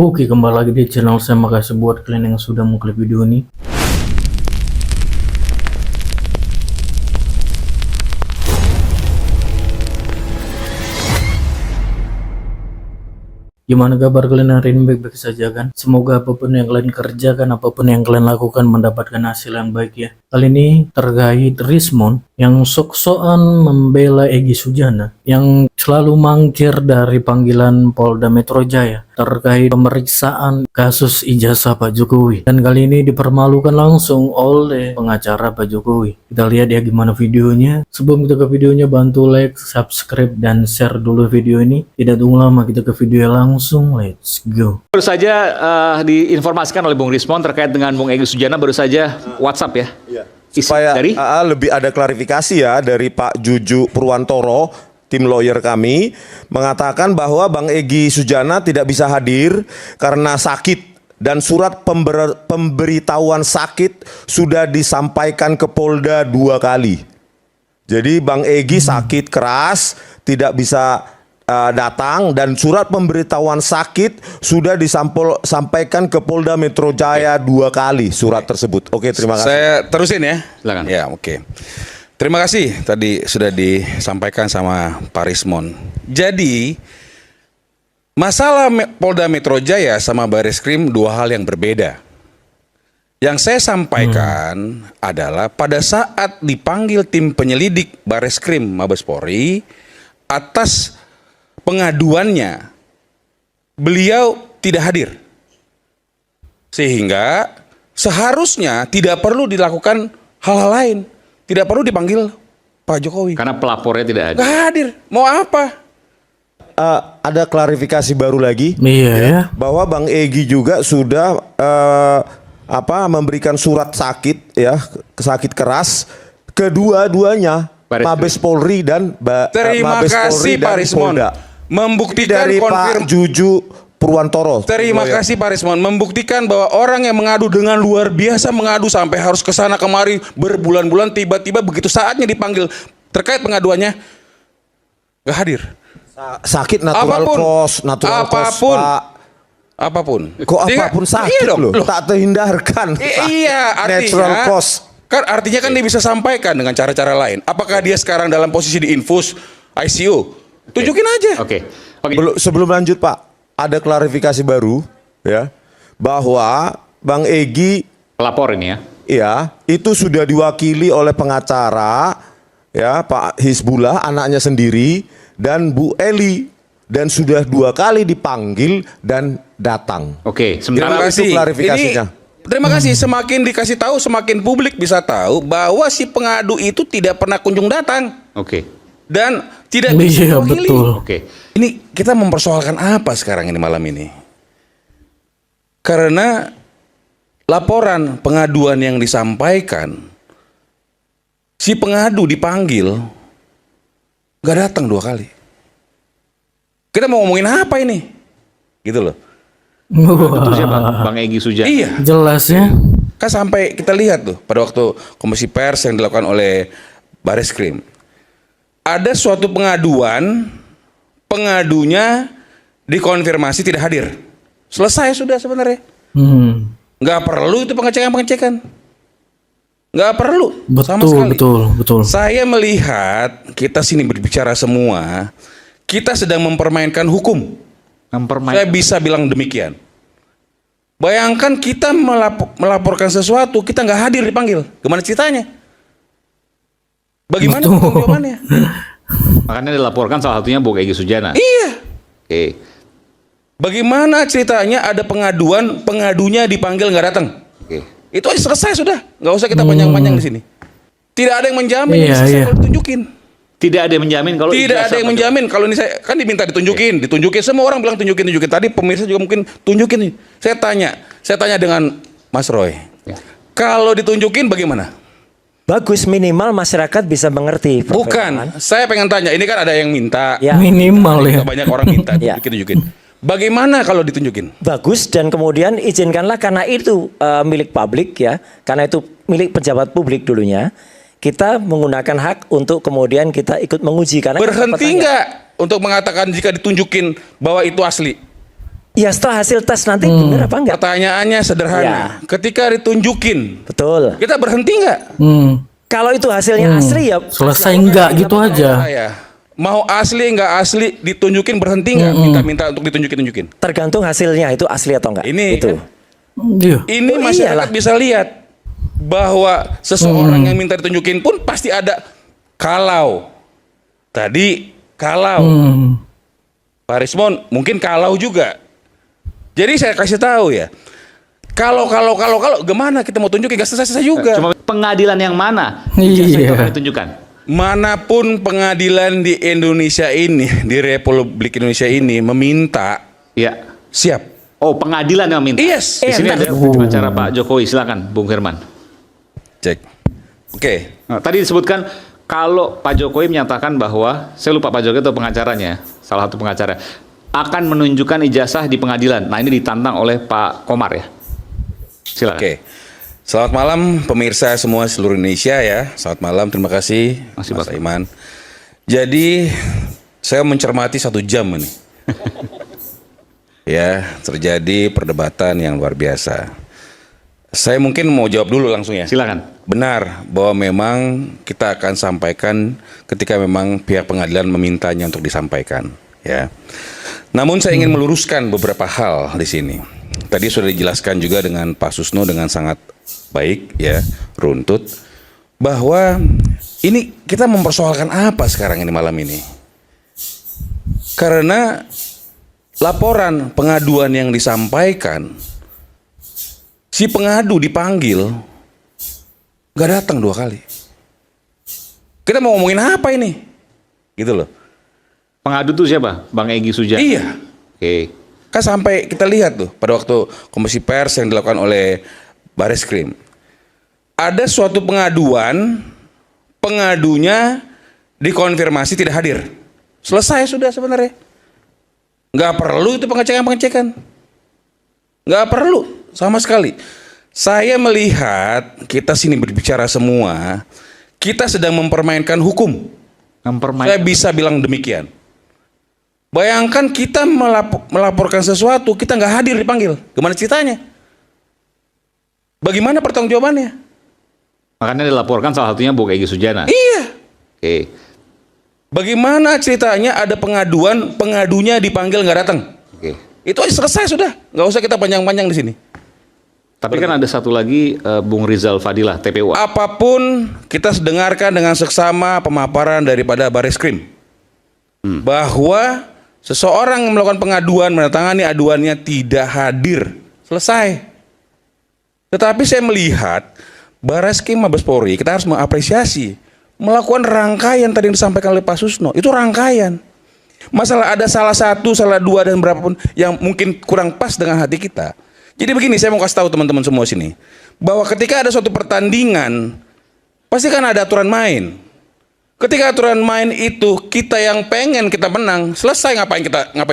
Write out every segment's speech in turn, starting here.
Oke, kembali lagi di channel saya. Makasih buat kalian yang sudah mengklik video ini. Gimana kabar kalian hari ini? Baik-baik saja kan? Semoga apapun yang kalian kerjakan, apapun yang kalian lakukan mendapatkan hasil yang baik ya. Kali ini terkait Rismond yang sok-sokan membela Egy Sujana yang selalu mangkir dari panggilan Polda Metro Jaya terkait pemeriksaan kasus ijazah Pak Jokowi, dan kali ini dipermalukan langsung oleh pengacara Pak Jokowi. Kita lihat ya gimana videonya. Sebelum kita ke videonya, bantu like, subscribe, dan share dulu video ini. Tidak tunggu lama, kita ke video langsung. Let's go. Baru saja diinformasikan oleh Bung Rismond terkait dengan Bung Egy Sujana, baru saja WhatsApp ya. Iya. Supaya dari lebih ada klarifikasi ya dari Pak Juju Purwantoro, tim lawyer kami, mengatakan bahwa Bang Egy Sujana tidak bisa hadir karena sakit dan surat pemberitahuan sakit sudah disampaikan ke Polda 2 kali. Jadi Bang Egy sakit keras, tidak bisa datang, dan surat pemberitahuan sakit sudah disampaikan ke Polda Metro Jaya 2 kali surat tersebut. Oke, terima kasih. Saya terusin ya. Silakan. Ya, oke. Terima kasih tadi sudah disampaikan sama Pak Rismond. Jadi masalah Polda Metro Jaya sama Bareskrim 2 hal yang berbeda. Yang saya sampaikan adalah pada saat dipanggil tim penyelidik Bareskrim Mabes Polri atas pengaduannya, beliau tidak hadir. Sehingga seharusnya tidak perlu dilakukan hal-hal lain. Tidak perlu dipanggil Pak Jokowi. karena pelapornya tidak ada. Nggak hadir. Mau apa? Ada klarifikasi baru lagi. Iya ya. Bahwa Bang Egy juga sudah memberikan surat sakit ya, sakit keras kedua-duanya, Mabes Polri dan Terima Mabes kasih Polri Pak dan Rismond. Polda. Membuktikan Dari Pak Juju Purwantoro. Terima kasih Pak Rismond. Membuktikan bahwa orang yang mengadu dengan luar biasa, mengadu sampai harus ke sana kemari berbulan-bulan, tiba-tiba begitu saatnya dipanggil terkait pengaduannya nggak hadir. Sakit natural cause, natural cause, Pak. Apapun. Kok apapun sakit Iya dong, loh, tak terhindarkan. Iya, Natural artinya cause. kan artinya kan dia bisa sampaikan dengan cara-cara lain. Apakah dia sekarang dalam posisi di infus ICU? Tunjukin aja. Oke. Sebelum lanjut Pak, ada klarifikasi baru ya, bahwa Bang Egy Pelapor ini ya. ya itu sudah diwakili oleh pengacara ya, Pak Hizbullah anaknya sendiri dan Bu Eli, dan sudah 2 kali dipanggil dan datang. Oke, Terima Itu kasih. klarifikasinya. Terima kasih. Semakin dikasih tahu, semakin publik bisa tahu bahwa si pengadu itu tidak pernah kunjung datang Oke. dan tidak bisa Iya diwakili. betul. Oke. Ini kita mempersoalkan apa sekarang ini malam ini? Karena laporan pengaduan yang disampaikan, si pengadu dipanggil, nggak datang 2 kali. Kita mau ngomongin apa ini? Gitu loh. Itu siapa? Bang Egy Sujana. Iya. Jelas ya. Kan sampai kita lihat tuh pada waktu komisi pers yang dilakukan oleh Bareskrim. Ada suatu pengaduan, pengadunya dikonfirmasi tidak hadir. Selesai sudah sebenarnya. Nggak perlu itu pengecekan. Nggak perlu. Sama sekali. Betul. Saya melihat kita sini berbicara semua, kita sedang mempermainkan hukum. Saya bisa bilang demikian. Bayangkan kita melaporkan sesuatu, kita nggak hadir dipanggil. Gimana ceritanya? Bagaimana jawabannya? Makanya dilaporkan salah satunya Bung Egy Sujana. Iya. Oke. Bagaimana ceritanya ada pengaduan, pengadunya dipanggil nggak datang? Oke. Itu aja selesai sudah. Nggak usah kita panjang-panjang di sini. Tidak ada yang menjamin ini Iya, selesai iya. kalau ditunjukin. Tidak ada yang menjamin kalau Tidak ada yang menjamin kalau ini saya kan diminta ditunjukin. Semua orang bilang tunjukin. Tadi pemirsa juga mungkin tunjukin nih. Saya tanya dengan Mas Roy. Ya. Kalau ditunjukin bagaimana? Bagus, minimal masyarakat bisa mengerti. Pak Firman. Bukan. Saya pengen tanya. Ini kan ada yang minta. Ya, Minimal ya. Banyak orang minta Ya. tunjukin. Bagaimana kalau ditunjukin? bagus, dan kemudian izinkanlah karena itu milik publik ya, karena itu milik pejabat publik dulunya. Kita menggunakan hak untuk kemudian kita ikut menguji karena Berhenti nggak untuk mengatakan jika ditunjukin bahwa itu asli? Ya setelah hasil tes nanti benar apa enggak? Pertanyaannya sederhana. Ya. Ketika ditunjukin, Betul. kita berhenti nggak? Kalau itu hasilnya asli ya Selesai enggak gitu aja. Saya mau asli nggak asli ditunjukin berhenti nggak? Minta untuk ditunjukin. tergantung hasilnya itu asli atau enggak. Ini itu. kan, Iya. ini Oh, masyarakat iyalah. bisa lihat bahwa seseorang yang minta ditunjukin pun pasti ada kalau. Tadi kalau Pak Rismon mungkin kalau juga. Jadi saya kasih tahu ya. Kalau gimana kita mau tunjukin gak selesai juga. Cuma pengadilan yang mana Iya. ijazah itu akan ditunjukkan? Manapun pengadilan di Indonesia ini, di Republik Indonesia ini meminta, Ya. siap. Oh, pengadilan yang minta. Yes. Di sini Entar. ada acara Pak Jokowi, silakan Bung Herman. Cek. Oke. Nah, tadi disebutkan kalau Pak Jokowi menyatakan bahwa, saya lupa Pak Jokowi itu pengacaranya, salah satu pengacara, akan menunjukkan ijazah di pengadilan. Nah, ini ditantang oleh Pak Komar ya. Silakan. Oke. Selamat malam pemirsa semua seluruh Indonesia ya. Selamat malam, terima kasih Masih, Mas Pak. Aiman. Jadi saya mencermati 1 jam ini. Ya, terjadi perdebatan yang luar biasa. Saya mungkin mau jawab dulu langsung ya. Silakan. Benar bahwa memang kita akan sampaikan ketika memang pihak pengadilan memintanya untuk disampaikan, ya. Namun saya ingin meluruskan beberapa hal di sini. Tadi sudah dijelaskan juga dengan Pak Susno dengan sangat baik, ya, runtut, bahwa ini kita mempersoalkan apa sekarang ini malam ini? Karena laporan pengaduan yang disampaikan, si pengadu dipanggil nggak datang 2 kali. Kita mau ngomongin apa ini? Gitu loh. Pengadu itu siapa? Bang Egy Sujana. Iya. Oke. Kan sampai kita lihat tuh pada waktu komisi pers yang dilakukan oleh Bareskrim. Ada suatu pengaduan, pengadunya dikonfirmasi tidak hadir. Selesai sudah sebenarnya. Nggak perlu itu pengecekan. Nggak perlu sama sekali. Saya melihat kita sini berbicara semua, kita sedang mempermainkan hukum. Saya bisa bilang demikian. Bayangkan kita melaporkan sesuatu, kita nggak hadir dipanggil. Gimana ceritanya? Bagaimana pertanggungjawabannya? Makanya dilaporkan salah satunya Bung Egy Sujana. Iya. Oke. Bagaimana ceritanya ada pengaduan, pengadunya dipanggil nggak datang? Oke. Itu aja selesai sudah. Nggak usah kita panjang-panjang di sini. Tapi kan ada satu lagi Bung Rizal Fadilah, TPU. Apapun kita dengarkan dengan seksama pemaparan daripada Bareskrim. Bahwa seseorang yang melakukan pengaduan, menandatangani aduannya tidak hadir. Selesai. Tetapi saya melihat Bareskrim Mabes Polri, kita harus mengapresiasi melakukan rangkaian tadi yang disampaikan oleh Pak Susno. Itu rangkaian. Masalah ada salah 1, salah 2 dan berapapun yang mungkin kurang pas dengan hati kita. Jadi begini, saya mau kasih tahu teman-teman semua sini bahwa ketika ada suatu pertandingan pasti kan ada aturan main. Ketika aturan main itu kita yang pengen kita menang, selesai ngapain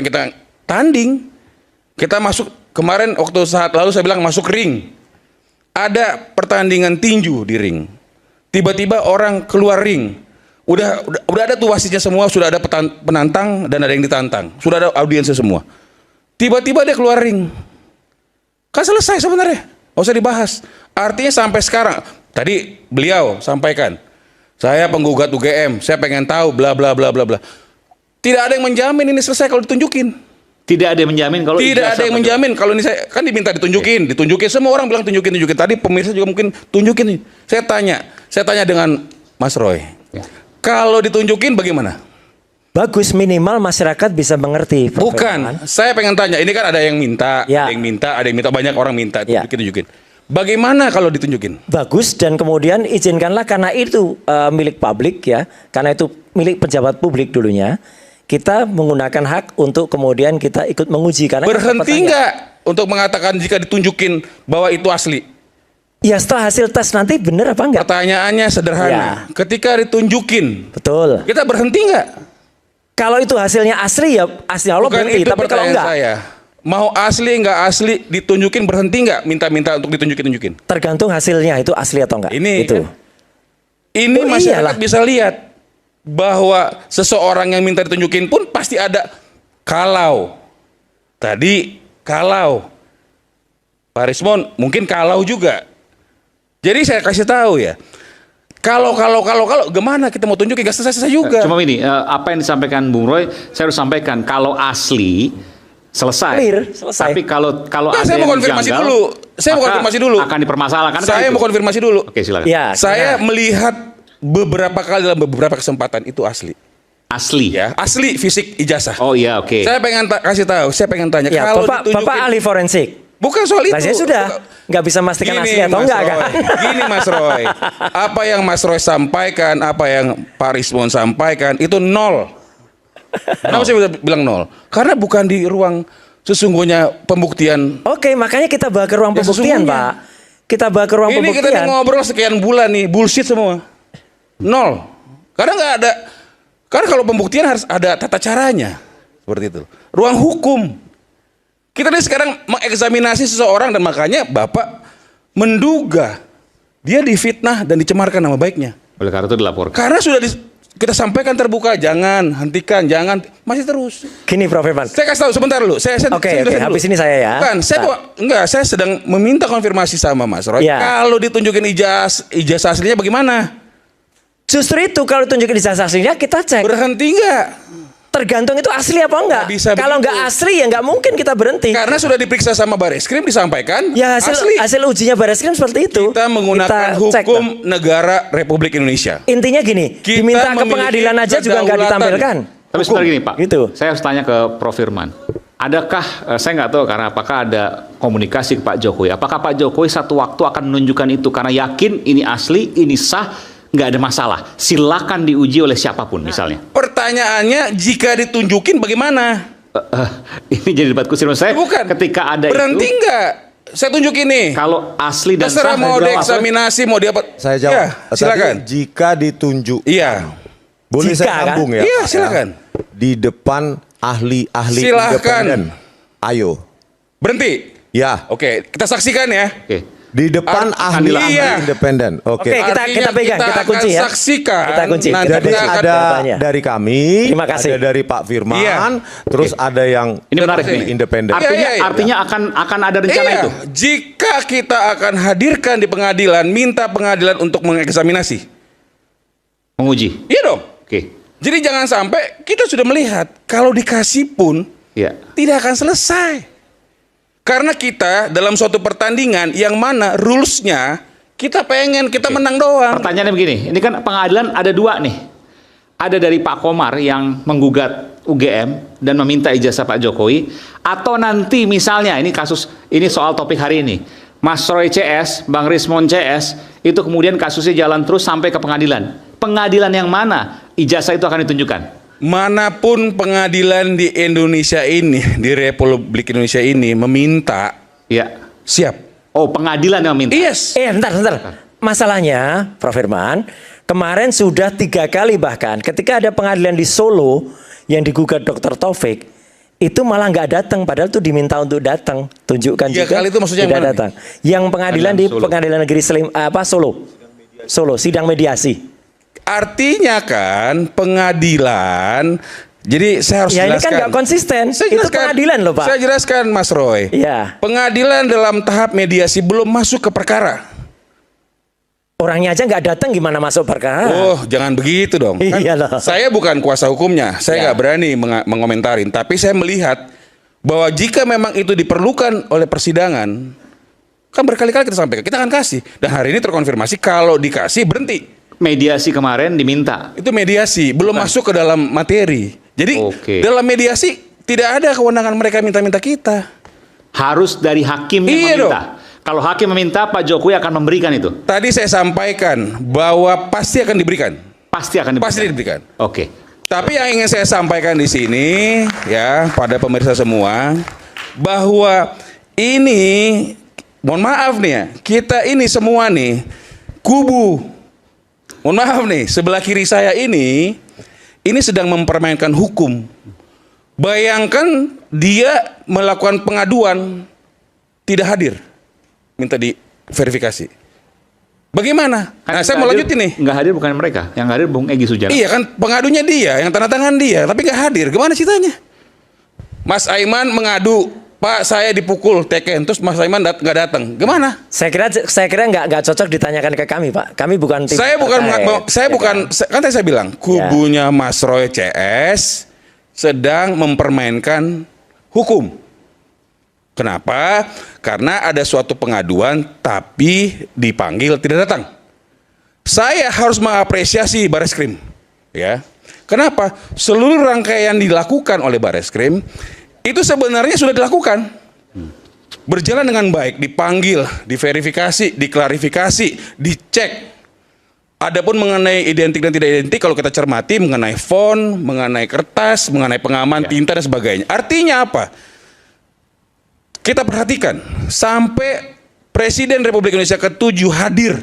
kita tanding? Kita masuk kemarin waktu saat lalu saya bilang masuk ring. Ada pertandingan tinju di ring. Tiba-tiba orang keluar ring. Udah ada tuh wasitnya semua, sudah ada penantang dan ada yang ditantang. Sudah ada audiensnya semua. Tiba-tiba dia keluar ring. Kan selesai sebenarnya, nggak usah dibahas. Artinya sampai sekarang, tadi beliau sampaikan, saya penggugat UGM, saya pengen tahu bla bla bla bla bla. Tidak ada yang menjamin ini selesai kalau ditunjukin. Tidak ada yang menjamin kalau Tidak ijazah ada yang Pak menjamin kalau ini saya kan diminta ditunjukin. Semua orang bilang tunjukin. Tadi pemirsa juga mungkin tunjukin. Saya tanya dengan Mas Roy. Ya. Kalau ditunjukin bagaimana? Bagus, minimal masyarakat bisa mengerti. Pak Bukan, Firman. saya pengen tanya. Ini kan ada yang minta, Ya. ada yang minta, banyak orang minta Ya. tunjukin. Bagaimana kalau ditunjukin? Bagus, dan kemudian izinkanlah karena itu milik publik ya, karena itu milik pejabat publik dulunya. Kita menggunakan hak untuk kemudian kita ikut menguji karena Berhenti nggak untuk mengatakan jika ditunjukin bahwa itu asli? Ya setelah hasil tes nanti benar apa enggak? Pertanyaannya sederhana. Ya. Ketika ditunjukin, Betul. kita berhenti nggak? Kalau itu hasilnya asli ya asli Allah Bukan berhenti, itu tapi kalau pertanyaan enggak saya. Mau asli nggak asli ditunjukin berhenti nggak? Minta untuk ditunjukin. tergantung hasilnya itu asli atau enggak. Ini itu. kan, ini Oh, masyarakat iyalah. bisa lihat bahwa seseorang yang minta ditunjukin pun pasti ada kalau. Tadi Kalau Pak Rismon mungkin kalau juga. Jadi saya kasih tahu ya. Kalau gimana kita mau tunjukin gak selesai juga. Cuma ini apa yang disampaikan Bung Roy, saya harus sampaikan kalau asli selesai. Clear, selesai. Tapi kalau Nah, ada saya mau yang konfirmasi janggal, dulu. Saya mau maka konfirmasi dulu. Akan dipermasalahkan. kan Saya itu. mau konfirmasi dulu. Oke, silakan. Ya, Saya karena- melihat beberapa kali dalam beberapa kesempatan itu asli. Asli. Ya, asli fisik ijazah. Oh iya, oke. Saya pengen kasih tahu, saya pengen tanya ya, kalau Bapak ditunjukin ahli forensik. bukan soal itu. Nah, saya sudah nggak bisa memastikan asli atau Mas enggak Roy. kan? Gini Mas Roy, apa yang Mas Roy sampaikan, apa yang Pak Rismon sampaikan itu nol. Kenapa saya bilang nol? Karena bukan di ruang sesungguhnya pembuktian. Oke, makanya kita bawa ke ruang Ya, pembuktian, sesungguhnya. Pak. Kita bawa ke ruang Ini kita pembuktian. udah ngobrol sekian bulan nih, bullshit semua. Nol. Karena nggak ada. Karena kalau pembuktian harus ada tata caranya. Seperti itu. Ruang hukum. Kita nih sekarang mengeksaminasi seseorang dan makanya Bapak menduga dia difitnah dan dicemarkan nama baiknya. Oleh karena itu dilaporkan. Karena sudah kita sampaikan terbuka, jangan, hentikan, jangan, masih terus. Gini, Prof. Irman. Saya kasih tahu sebentar dulu. Oke, jelasin dulu. habis ini saya ya. Bukan, saya sedang meminta konfirmasi sama Mas Roy. Ya. Kalau ditunjukin ijazah aslinya bagaimana? Justru itu kalau tunjukin ijazah aslinya kita cek. Berhenti enggak? Tergantung itu asli apa enggak. Nggak bisa Kalau begitu. enggak asli ya enggak mungkin kita berhenti. Karena sudah diperiksa sama Bareskrim disampaikan Ya hasil ujinya Bareskrim seperti itu. Kita menggunakan Kita cek, hukum Bang. negara Republik Indonesia. Intinya gini, Kita diminta ke memiliki pengadilan aja juga enggak kedaulatan. ditampilkan. Tapi sebentar gini Pak, Gitu. saya harus tanya ke Prof. Firman. Adakah, saya nggak tahu karena apakah ada komunikasi ke Pak Jokowi. Apakah Pak Jokowi satu waktu akan menunjukkan itu karena yakin ini asli, ini sah, nggak ada masalah. Silakan diuji oleh siapapun misalnya. Pertanyaannya jika ditunjukin bagaimana? Ini jadi debat kusir menurut saya. Bukan. Ketika ada Berhenti itu, enggak? Saya tunjukin nih. kalau asli dan Terserah sah, mau dan dieksaminasi, mau dia apa? Saya jawab. Ya, silakan. Tadi jika ditunjuk, Iya. boleh Jika, saya sambung ya? Iya, Pak, silakan. Di depan ahli-ahli Silahkan. independen. Ayo. Berhenti. Ya. Oke, kita saksikan ya. Oke. Di depan ahli-ahli Iya. independen. Oke. Oke, kita pegang, kita kunci ya. akan saksikan. Kita kunci. Nanti Jadi kita akan ada jawabannya. dari kami, Terima kasih. ada dari Pak Firman, Iya. terus ada yang Ini menarik ahli nih. independen. Artinya, Iya. artinya akan ada rencana Iya, itu. jika kita akan hadirkan di pengadilan, minta pengadilan untuk mengeksaminasi. Menguji. Iya dong. Oke. Jadi jangan sampai kita sudah melihat kalau dikasih pun Iya. tidak akan selesai. Karena kita dalam suatu pertandingan yang mana rulesnya kita pengen kita menang doang. Pertanyaannya begini, ini kan pengadilan ada dua nih. Ada dari Pak Komar yang menggugat UGM dan meminta ijazah Pak Jokowi, atau nanti misalnya ini kasus ini soal topik hari ini, Mas Roy CS, Bang Rismon CS, itu kemudian kasusnya jalan terus sampai ke pengadilan. Pengadilan yang mana ijazah itu akan ditunjukkan? Manapun pengadilan di Indonesia ini, di Republik Indonesia ini meminta, Ya. siap. Oh, pengadilan yang minta. Yes. Bentar. Masalahnya, Prof. Firman, kemarin sudah 3 kali bahkan ketika ada pengadilan di Solo yang digugat Dr. Taufik, itu malah nggak datang, padahal itu diminta untuk datang. Tunjukkan 3 juga. kali itu maksudnya yang tidak mana datang. Yang pengadilan di Solo. Pengadilan Negeri Solo, sidang mediasi. Artinya kan pengadilan. Jadi saya harus Ya ini jelaskan. kan nggak konsisten. Saya Itu jelaskan. pengadilan loh, Pak. Saya jelaskan Mas Roy. Iya. Pengadilan dalam tahap mediasi belum masuk ke perkara. Orangnya aja nggak datang, gimana masuk perkara? Oh, jangan begitu dong. Kan Iya loh. saya bukan kuasa hukumnya. Saya Ya. nggak berani mengomentarin. Tapi saya melihat bahwa jika memang itu diperlukan oleh persidangan, kan berkali-kali kita sampaikan, kita akan kasih. Dan hari ini terkonfirmasi kalau dikasih berhenti. Mediasi kemarin diminta. Itu mediasi, belum masuk ke dalam materi. Jadi Oke. dalam mediasi tidak ada kewenangan mereka minta-minta kita. Harus dari hakim yang Iya meminta. Kalau hakim meminta, Pak Jokowi akan memberikan itu. Tadi saya sampaikan bahwa pasti akan diberikan. Pasti akan diberikan. Pasti diberikan. Oke. Tapi yang ingin saya sampaikan di sini ya pada pemirsa semua bahwa ini mohon maaf nih ya, kita ini semua nih kubu. Mohon maaf nih, sebelah kiri saya ini sedang mempermainkan hukum. Bayangkan dia melakukan pengaduan tidak hadir, minta diverifikasi. Bagaimana? Nah, saya mau lanjutin nih. Nggak hadir bukan mereka, yang hadir Bung Egy Sujana. Iya kan pengadunya dia, yang tanda tangan dia, tapi nggak hadir. Gimana ceritanya? Mas Aiman mengadu Pak saya dipukul Teken, terus Mas Saiman nggak datang, gimana? Saya kira nggak cocok ditanyakan ke kami, Pak. Kami bukan tim Saya bukan, kan tadi saya bilang kubunya Mas Roy CS sedang mempermainkan hukum. Kenapa? Karena ada suatu pengaduan tapi dipanggil tidak datang. Saya harus mengapresiasi Bareskrim, ya. Kenapa? Seluruh rangkaian dilakukan oleh Bareskrim itu sebenarnya sudah dilakukan. Berjalan dengan baik, dipanggil, diverifikasi, diklarifikasi, dicek. Adapun mengenai identik dan tidak identik, kalau kita cermati mengenai font, mengenai kertas, mengenai pengaman tinta dan sebagainya. Artinya apa? Kita perhatikan, sampai Presiden Republik Indonesia ke-7 hadir,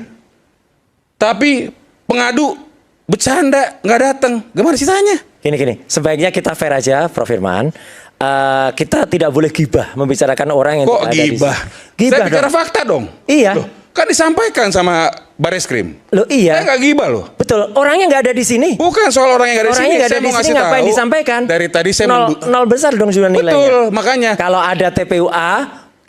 tapi pengadu bercanda nggak datang, gimana ceritanya? Gini, sebaiknya kita fair aja, Prof. Firman. Kita tidak boleh gibah membicarakan orang yang Kok tidak ada di gibah? sini. Saya bicara dong. fakta dong. Iya. Loh, kan disampaikan sama Bareskrim. Loh iya. Saya nggak gibah loh. Betul, orangnya nggak ada di sini. Bukan soal orang yang nggak ada di sini. Orangnya nggak ada Saya di mau sini, ngasih ngapain tahu, disampaikan? Dari tadi saya nol besar dong sudah nilainya. Betul, makanya. Kalau ada TPUA,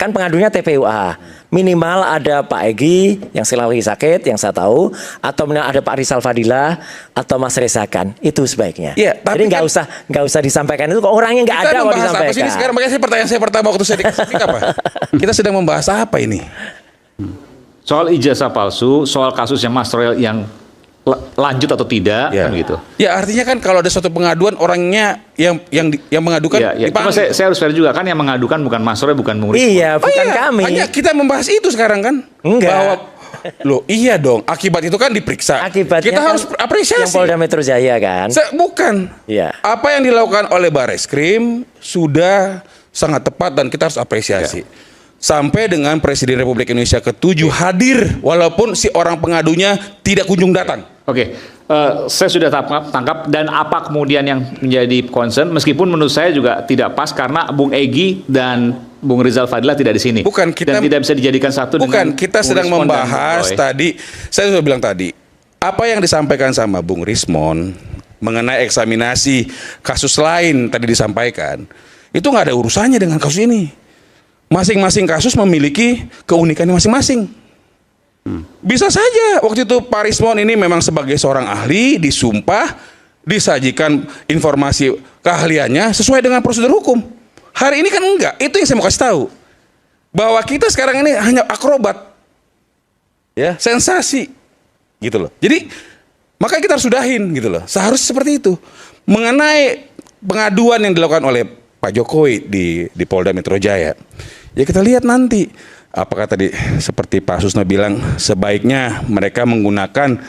kan pengadunya TPUA. Minimal ada Pak Egy yang lagi sakit, yang saya tahu, atau ada Pak Rizal Fadila atau Mas Rezakan. Itu sebaiknya. Iya, tapi jadi nggak usah disampaikan itu. Kok orangnya nggak ada Kita kok membahas apa disampaikan. sih ini sekarang? Makanya pertanyaan saya pertama waktu saya dikasih apa? Kita sedang membahas apa ini? Soal ijazah palsu, soal kasus yang Mas Roy yang lanjut atau tidak, kan gitu. Ya artinya kan kalau ada suatu pengaduan orangnya yang mengadukan Ya, cuma dipanggil. saya harus fair juga kan yang mengadukan bukan Mas Roy, bukan Bung Rismon. Iya, bukan kami. Hanya kita membahas itu sekarang kan? Enggak. Bahwa, loh iya dong, akibat itu kan diperiksa. Akibatnya kita kan harus apresiasi. yang Polda Metro Jaya kan. Bukan. Iya. Apa yang dilakukan oleh Bareskrim sudah sangat tepat dan kita harus apresiasi. Sampai dengan Presiden Republik Indonesia ke-7 hadir walaupun si orang pengadunya tidak kunjung datang. Oke, saya sudah tangkap dan apa kemudian yang menjadi concern meskipun menurut saya juga tidak pas karena Bung Egy dan Bung Rizal Fadila tidak di sini. Bukan, kita dan tidak bisa dijadikan satu dengan kita Bung sedang Rismon dan membahas Bung Roy. tadi, saya sudah bilang tadi, apa yang disampaikan sama Bung Rismon mengenai eksaminasi kasus lain tadi disampaikan, itu nggak ada urusannya dengan kasus ini. Masing-masing kasus memiliki keunikannya masing-masing. Bisa saja waktu itu Pak Rismon ini memang sebagai seorang ahli disumpah, disajikan informasi keahliannya sesuai dengan prosedur hukum. Hari ini kan enggak. Itu yang saya mau kasih tahu. Bahwa kita sekarang ini hanya akrobat. Ya, sensasi. Gitu loh. Jadi maka kita harus sudahin gitu loh. Seharusnya seperti itu. Mengenai pengaduan yang dilakukan oleh Pak Jokowi di Polda Metro Jaya. Ya kita lihat nanti. Apakah tadi seperti Pak Susno bilang sebaiknya mereka menggunakan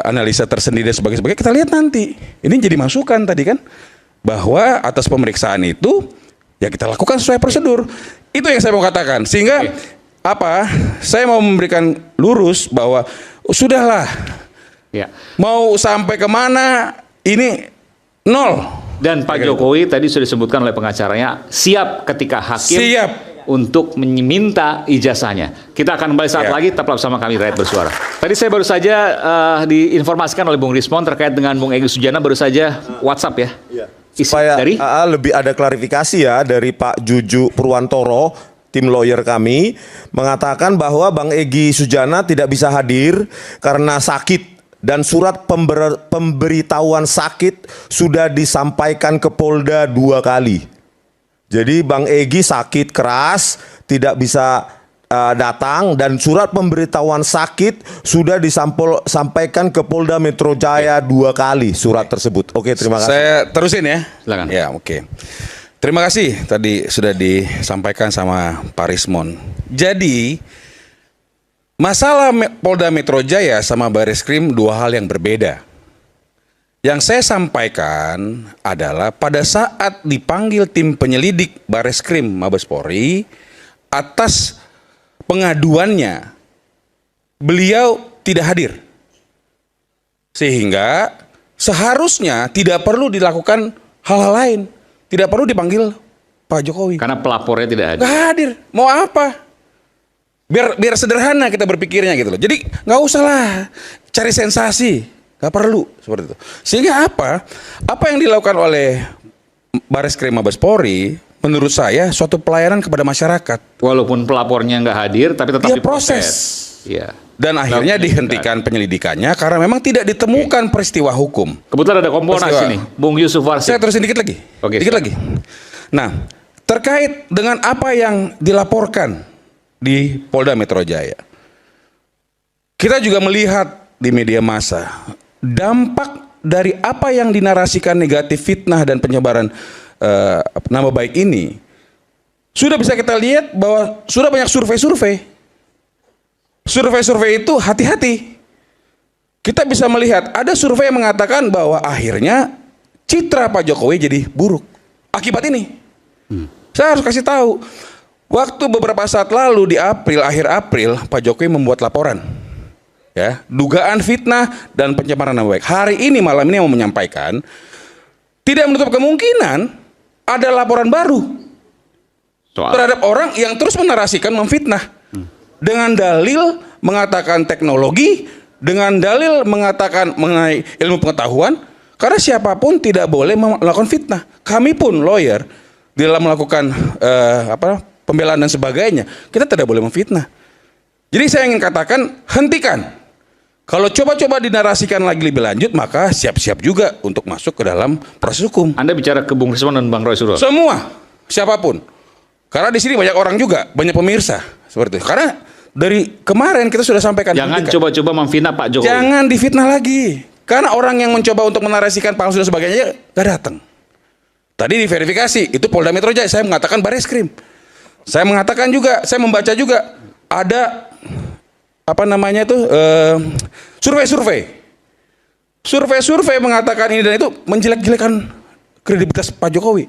analisa tersendiri dan sebagainya. Kita lihat nanti. Ini jadi masukan tadi kan bahwa atas pemeriksaan itu ya kita lakukan sesuai prosedur. Itu yang saya mau katakan. Sehingga saya mau memberikan lurus bahwa sudahlah. Ya. Mau sampai kemana ini nol. Dan Pak Jokowi tadi sudah disebutkan oleh pengacaranya siap ketika hakim untuk meminta ijazahnya. Kita akan kembali saat lagi, tetaplah bersama kami Rakyat Bersuara. Tadi saya baru saja diinformasikan oleh Bung Rismon terkait dengan Bung Egy Sujana baru saja WhatsApp ya. Supaya dari lebih ada klarifikasi ya dari Pak Juju Purwantoro, tim lawyer kami, mengatakan bahwa Bang Egy Sujana tidak bisa hadir karena sakit. Dan surat pemberitahuan sakit sudah disampaikan ke Polda 2 kali. Jadi Bang Egy sakit keras, tidak bisa datang dan surat pemberitahuan sakit sudah disampaikan ke Polda Metro Jaya 2 kali surat tersebut. Oke, terima kasih. Saya terusin ya. Silakan. Ya, oke. Terima kasih tadi sudah disampaikan sama Pak Rismon. Jadi masalah Polda Metro Jaya sama Bareskrim 2 hal yang berbeda. Yang saya sampaikan adalah pada saat dipanggil tim penyelidik Bareskrim Mabes Polri atas pengaduannya, beliau tidak hadir. Sehingga seharusnya tidak perlu dilakukan hal-hal lain. Tidak perlu dipanggil Pak Jokowi. karena pelapornya tidak ada. Nggak hadir. Mau apa? Biar sederhana kita berpikirnya gitu loh. Jadi nggak usah lah cari sensasi, nggak perlu seperti itu. Sehingga apa yang dilakukan oleh Bareskrim Mabes Polri menurut saya suatu pelayanan kepada masyarakat. Walaupun pelapornya nggak hadir, tapi tetap Dia diproses. proses. Iya. Dan akhirnya dihentikan penyelidikannya karena memang tidak ditemukan peristiwa hukum. Kebetulan ada Kompolnas Peristiwa. ini, Bung Yusuf Warsip. Saya terusin dikit lagi. Oke, dikit silakan. lagi. Nah, terkait dengan apa yang dilaporkan di Polda Metro Jaya. Kita juga melihat di media massa dampak dari apa yang dinarasikan negatif, fitnah dan penyebaran nama baik ini. Sudah bisa kita lihat bahwa sudah banyak survei-survei. Survei-survei itu hati-hati. Kita bisa melihat ada survei yang mengatakan bahwa akhirnya citra Pak Jokowi jadi buruk akibat ini. Saya harus kasih tahu, waktu beberapa saat lalu di April, akhir April, Pak Jokowi membuat laporan, ya, dugaan fitnah dan pencemaran nama baik. Hari ini malam ini mau menyampaikan, tidak menutup kemungkinan ada laporan baru terhadap orang yang terus menarasikan memfitnah. Dengan dalil mengatakan teknologi, dengan dalil mengatakan mengenai ilmu pengetahuan, karena siapapun tidak boleh melakukan fitnah. Kami pun lawyer di dalam melakukan pembelaan dan sebagainya, kita tidak boleh memfitnah. Jadi saya ingin katakan, hentikan. Kalau coba-coba dinarasikan lagi lebih lanjut, maka siap-siap juga untuk masuk ke dalam proses hukum. Anda bicara ke Bung Rismon dan Bang Roy Suryo. Semua, siapapun. Karena di sini banyak orang juga, banyak pemirsa seperti itu. Karena dari kemarin kita sudah sampaikan. Jangan hentikan. coba-coba memfitnah Pak Jokowi. Jangan difitnah lagi. Karena orang yang mencoba untuk menarasikan palsu dan sebagainya gak datang. Tadi diverifikasi, itu Polda Metro Jaya. Saya mengatakan Bareskrim. Saya mengatakan juga, saya membaca juga ada survei-survei. Survei-survei mengatakan ini dan itu menjelek-jelekan kredibilitas Pak Jokowi.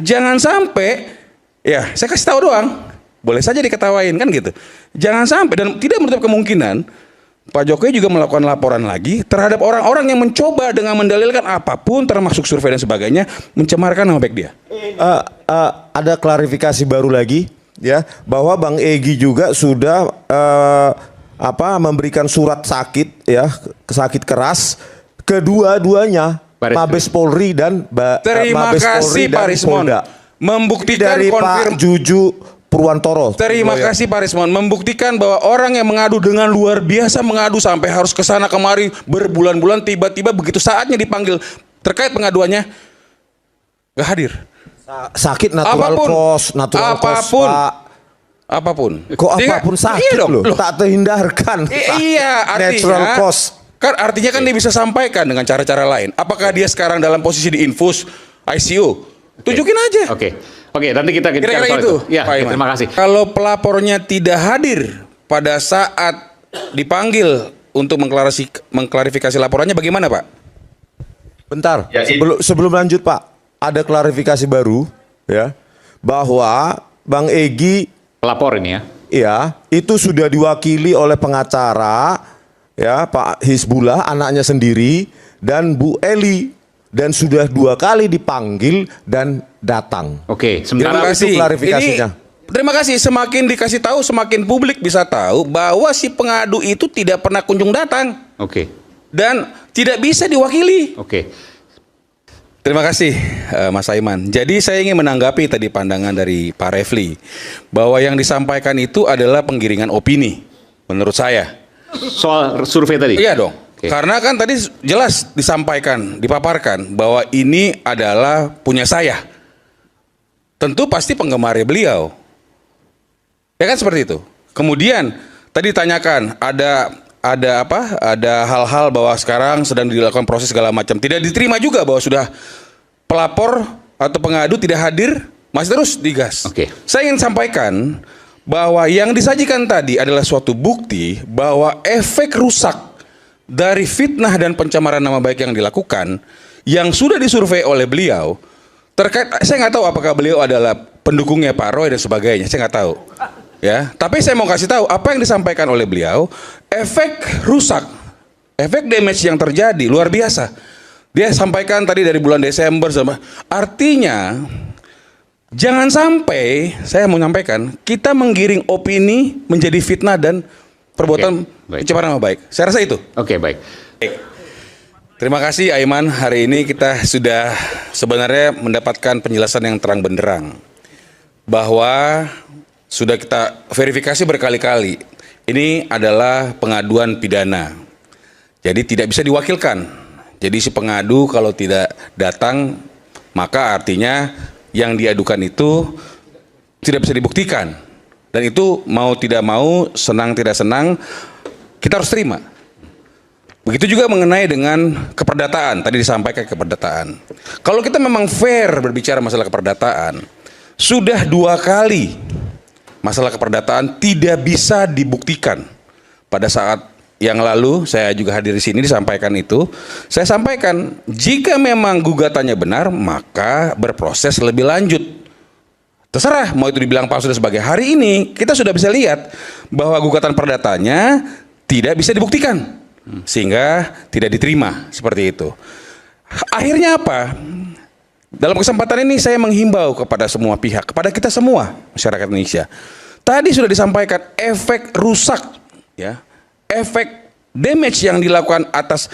Jangan sampai, ya saya kasih tahu doang, boleh saja diketawain kan gitu. Jangan sampai, dan tidak menutup kemungkinan Pak Jokowi juga melakukan laporan lagi terhadap orang-orang yang mencoba dengan mendalilkan apapun termasuk survei dan sebagainya mencemarkan nama baik dia. Ada klarifikasi baru lagi ya, bahwa Bang Egy juga sudah memberikan surat sakit ya, sakit keras kedua-duanya, Mabes Polri dan Terima Mabes kasih Polri Pak dan Rismon Polda. membuktikan Dari Pak Juju Purwantoro. Terima kasih Pak Rismon membuktikan bahwa orang yang mengadu dengan luar biasa, mengadu sampai harus ke sana kemari berbulan-bulan, tiba-tiba begitu saatnya dipanggil terkait pengaduannya gak hadir. Sakit natural cause, Pak. Apapun. Kok apapun sakit iya dong, loh, tak terhindarkan. Iya, Natural artinya cause. kan artinya kan dia bisa sampaikan dengan cara-cara lain. Apakah dia sekarang dalam posisi di infus ICU? Tunjukin aja. Oke, nanti kita Kira-kira soal itu. Ya, Pak Iman. terima kasih. Kalau pelapornya tidak hadir pada saat dipanggil untuk mengklarifikasi laporannya, bagaimana Pak? Bentar, sebelum lanjut Pak, ada klarifikasi baru ya, bahwa Bang Egy Pelapor ini ya. ya itu sudah diwakili oleh pengacara ya, Pak Hizbullah anaknya sendiri dan Bu Eli, dan sudah 2 kali dipanggil dan datang. Oke, Terima sementara kasih. itu klarifikasinya. Terima kasih. Semakin dikasih tahu, semakin publik bisa tahu bahwa si pengadu itu tidak pernah kunjung datang Oke. dan tidak bisa diwakili. Oke. Terima kasih Mas Aiman. Jadi saya ingin menanggapi tadi pandangan dari Pak Refli bahwa yang disampaikan itu adalah penggiringan opini menurut saya. Soal survei tadi. Iya dong. Oke. Karena kan tadi jelas disampaikan, dipaparkan bahwa ini adalah punya saya. Tentu pasti penggemar beliau. Ya kan seperti itu. Kemudian tadi ditanyakan ada hal-hal bahwa sekarang sedang dilakukan proses segala macam. Tidak diterima juga bahwa sudah pelapor atau pengadu tidak hadir, masih terus digas. Oke. Saya ingin sampaikan bahwa yang disajikan tadi adalah suatu bukti bahwa efek rusak dari fitnah dan pencemaran nama baik yang dilakukan, yang sudah disurvei oleh beliau terkait, saya nggak tahu apakah beliau adalah pendukungnya Pak Roy dan sebagainya, saya nggak tahu. Ya, tapi saya mau kasih tahu apa yang disampaikan oleh beliau, efek rusak, efek damage yang terjadi luar biasa. Dia sampaikan tadi dari bulan Desember sama, artinya jangan sampai saya mau nyampaikan kita menggiring opini menjadi fitnah dan perbuatan baik. pencemaran nama baik. Saya rasa itu. Oke, baik. Terima kasih Aiman, hari ini kita sudah sebenarnya mendapatkan penjelasan yang terang benderang. bahwa sudah kita verifikasi berkali-kali. Ini adalah pengaduan pidana. Jadi tidak bisa diwakilkan. Jadi si pengadu kalau tidak datang, maka artinya yang diadukan itu tidak bisa dibuktikan. Dan itu mau tidak mau, senang tidak senang, kita harus terima. Begitu juga mengenai dengan keperdataan, tadi disampaikan keperdataan. Kalau kita memang fair berbicara masalah keperdataan, sudah 2 kali masalah keperdataan tidak bisa dibuktikan. Pada saat yang lalu saya juga hadir di sini disampaikan itu. Saya sampaikan jika memang gugatannya benar maka berproses lebih lanjut. Terserah mau itu dibilang palsu dan sebagai. Hari ini kita sudah bisa lihat bahwa gugatan perdatanya tidak bisa dibuktikan sehingga tidak diterima seperti itu. Akhirnya apa? Dalam kesempatan ini saya menghimbau kepada semua pihak, kepada kita semua masyarakat Indonesia. Tadi sudah disampaikan efek rusak, ya, efek damage yang dilakukan atas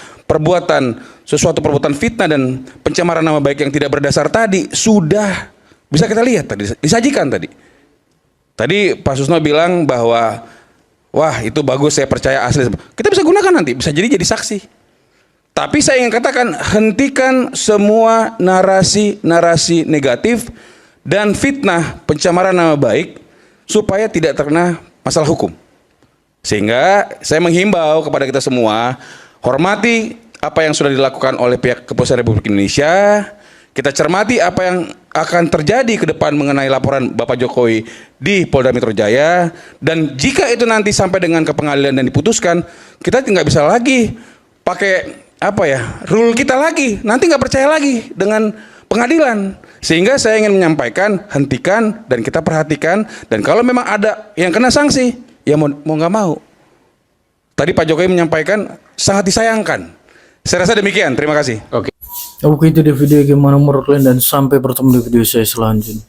suatu perbuatan fitnah dan pencemaran nama baik yang tidak berdasar tadi sudah bisa kita lihat tadi, disajikan tadi. Tadi Pak Susno bilang bahwa wah itu bagus, saya percaya asli. Kita bisa gunakan nanti, bisa jadi saksi. Tapi saya ingin katakan, hentikan semua narasi-narasi negatif dan fitnah pencemaran nama baik supaya tidak terkena masalah hukum. Sehingga saya menghimbau kepada kita semua, hormati apa yang sudah dilakukan oleh pihak Kepolisian Republik Indonesia. Kita cermati apa yang akan terjadi ke depan mengenai laporan Bapak Jokowi di Polda Metro Jaya. Dan jika itu nanti sampai dengan ke pengadilan dan diputuskan, kita nggak bisa lagi pakai rule kita lagi, nanti nggak percaya lagi dengan pengadilan. Sehingga saya ingin menyampaikan, hentikan dan kita perhatikan, dan kalau memang ada yang kena sanksi, ya mau nggak mau. Tadi Pak Jokowi menyampaikan sangat disayangkan. Saya rasa demikian, terima kasih. Oke, itu di video, gimana menurut kalian, dan sampai bertemu di video saya selanjutnya.